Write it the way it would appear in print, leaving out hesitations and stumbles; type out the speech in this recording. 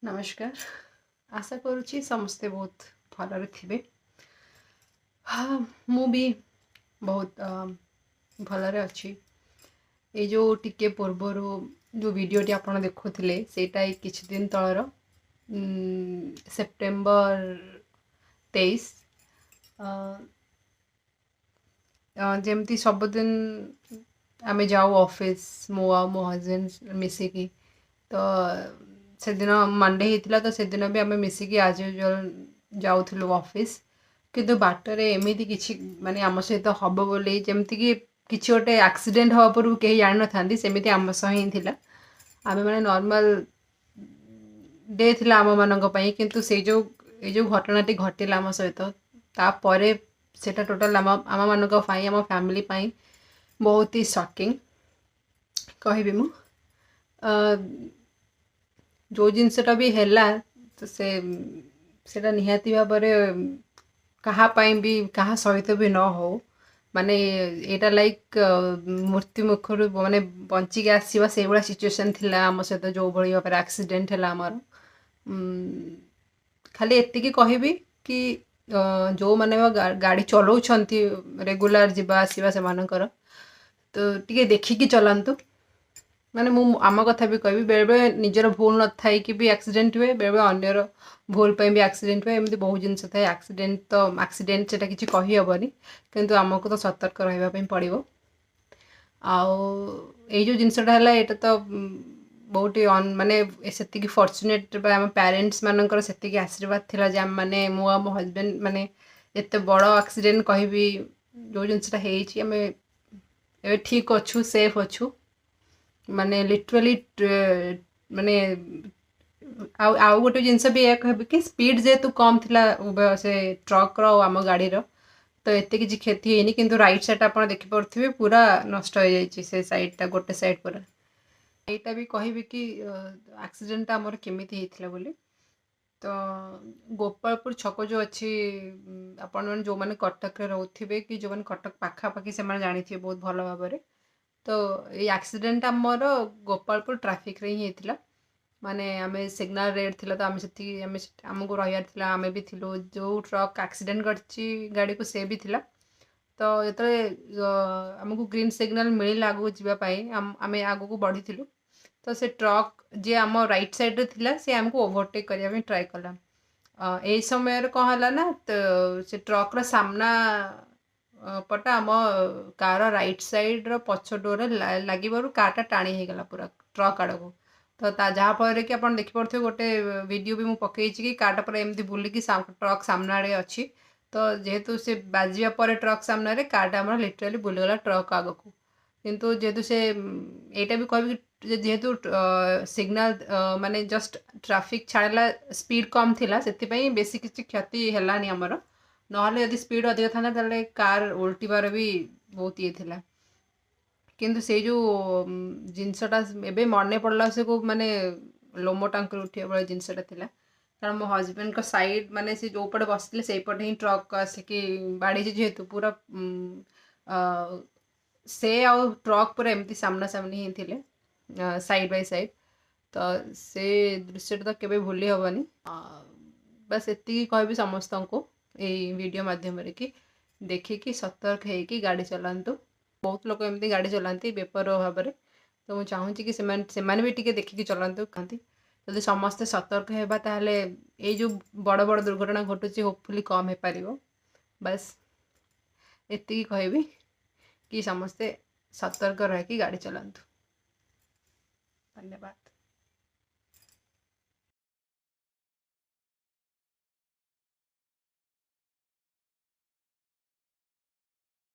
नमस्कार। आशा करुच्ची समस्ते बहुत भलरे थिबे। हाँ मु भी बहुत भलरे अच्छी। ये जो टिके पूर्वर जो वीडियोटी आपण देखुथिले सेटा किछि दिन तळर सेप्टेम्बर 23 जेमती सबदिन आमे जाऊ ऑफिस मो आ मो हजबैंड मिसिकी तो से दिन मंडे होता तो से दिन भी आम मिसिकी आज यूजुअल जाऊँ ऑफिस किंतु बाटरे एमती किसी माने आम सहित हम बोली जमती कि किसी गोटे एक्सीडेंट हवा पूर्व कहीं जान ना था सेमती आम सह ही थिला आम मैंने नॉर्मल डे थिला आम मानक पई किंतु से जो घटनाटी घटिला आम सहित तापर सेटा टोटल आम मानक पई आम फैमिली पई बहुत ही शॉकिंग कहबी मु जो जिनसटा भी हैला तो सेटा निहाती भाबरे कहापाई भी कहा सहित भी न हो माने एटा लाइक मृत्यु मुखर माने बंचिक आसवा से भाया सिचुएसन थिला आम सहित जो भाई भाव एक्सीडेंट है आमर खाली एतिकी कहबी कि जो मैंने गाड़ी चलाउछंती रेगुलर जीवा आसवा से मानकर तो टिके देखिकी चलांतु माने मु आम कथा भी कहबी बेले बेले निजर भूल न थाई कि भी एक्सीडेंट हुए बेले बेले अन्यर भूल पे भी एक्सीडेंट हुए एमती बहुत जिनस थाए एक्सीडेंट तो एक्सीडेंट से किसी कही हेबनी किंतु आमको तो सतर्क रहा पड़ो आउ जो जिनसटा है ये तो बहुत ही माने से फॉर्चुनेट आम पेरेंट्स मानकर से आशीर्वाद थिला जे आम माने मु आ मो हस्बैंड माने एते बड़ एक्सीडेंट कहबी जो जिनसटा हेची आम ए ठीक अच्छू सेफ अच्छू माने लिटराली माने आउ गोटे जिनस भी यह कह कि स्पीड जेहेतु कम थिला से ट्रक रो आम गाड़ी रो तो एते किसी क्षति होनी किंतु राइट साइड आप देखिपे पूरा नष्ट हो जाए से साइडटा गोटे साइड पूरा यहीटा भी कहबी कि एक्सीडेंट आमर केमिति होइथिला बोली तो गोपालपुर छक जो अच्छी आपण मैंने जो मैंने कटक रोथे कि जो मैंने कटक पाखापाखि से जानी बहुत भल भाव तो ये एक्सीडेंट आमर गोपालपुर ट्रैफिक रे ही होता माने आमे सिग्नल रेड थिला तो आमे सेति आमको रहियार थिला आमे भी थिलो जो ट्रक एक्सीडेंट करची गाड़ी को से भी थिला तो ये आमको ग्रीन सिग्नल मिलला आगु जीवा पाई आमे आगु को बढ़ी थिलु तो से ट्रक जे आम राइट साइड रे थिला से आमको ओवरटेक करिया में ट्राई कला ए समय रे कह हला ना तो से ट्रक रो सामना पटा आम कार राइट साइड रो पछ डोर लगी कारटा टाणी हो गला पूरा ट्रक आड़ को तो जहाँफल कि आप देखिपे गोटे वीडियो भी मुझे पकई कि कारटा पूरा एमती बुलिकी ट्रक सामना रे अच्छी तो जेहेतु से बाजिया पर ट्रक सामने कारटा आम लिटराली बुलीगला ट्रक आग को किंतु जेहेतु से यहाँ भी कह जेहेतु सिग्नल माने जस्ट ट्रैफिक छाड़ला स्पीड कम थिला से बेसी किसी क्षति हैलानी आमर नहले यदि स्पीड अधिक था ताले कार उल्टीबार भी बहुत ये थिला किंतु से जो जिनसटा एबे मन पड़ला से को माने लोमो टांकर उठिया बड़ा जिनसटा थिला कारण मो हस्बैंड का साइड माने से जो पटे बसले से पटे ही ट्रक आसिकी बाड़ी जेहेतु पूरा से आ ट्रक पूरा एमती सामना सामनी ही थिले साइड बाय साइड तो से दृश्य तो केबे भूली हबनी बस एति कहबी समस्त को ये वीडियो माध्यम कि देखिकी सतर्क है गाड़ी चलांतु बहुत लोग एमती गाड़ी चलाती बेपर भाव में तो मुझे चाहूँगी कि से भी टिके देखिकी चलांतु कहती जदि समस्ते सतर्क होगा ताहले ये जो बड़ बड़ दुर्घटना घटुची होपफुली कम हो पार बस एति कहबी कि समस्ते सतर्क रही गाड़ी चलांतु। धन्यवाद।